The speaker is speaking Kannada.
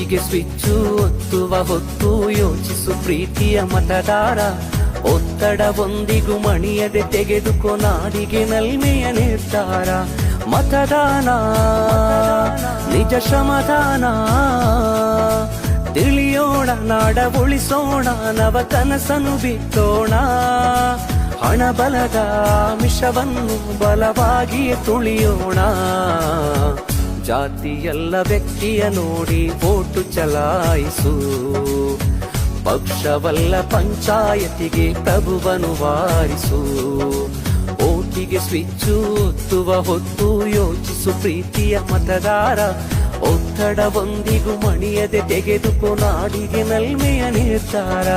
ಓಟಿಗೆ ಸ್ವಿಚ್ಚು ಒತ್ತುವ ಹೊತ್ತು ಯೋಚಿಸು ಪ್ರೀತಿಯ ಮತದಾರ. ಒತ್ತಡವೊಂದಿಗೂ ಮಣಿಯದೆ ತೆಗೆದುಕೋ ನಾಡಿಗೆ ನಲ್ಮೆಯ ನಿರ್ಧಾರ. ಮತದಾನ ನಿಜ ಶ್ರಮದಾನ, ತಿಳಿಯೋಣ ನಾಡ ಉಳಿಸೋಣ, ನವ ಕನಸನ್ನು ಬಿತ್ತೋಣ. ಹಣ ಬಲದ ಮಿಷವನ್ನು ಬಲವಾಗಿಯೇ ತುಳಿಯೋಣ. ಜಾತಿಯಲ್ಲ ವ್ಯಕ್ತಿಯ ನೋಡಿ ವೋಟು ಚಲಾಯಿಸು, ಪಕ್ಷವಲ್ಲ ಪಂಚಾಯತಿಗೆ ಪ್ರಭುವನು ವಾರಿಸು. ಓಟಿಗೆ ಸ್ವಿಚ್ಚು ಒತ್ತುವ ಹೊತ್ತು ಯೋಚಿಸು ಪ್ರೀತಿಯ ಮತದಾರ. ಒತ್ತಡವೊಂದಿಗೂ ಮಣಿಯದೆ ತೆಗೆದುಕೋ ನಾಡಿಗೆ ನಲ್ಮೆಯ ನಿರ್ಧಾರ.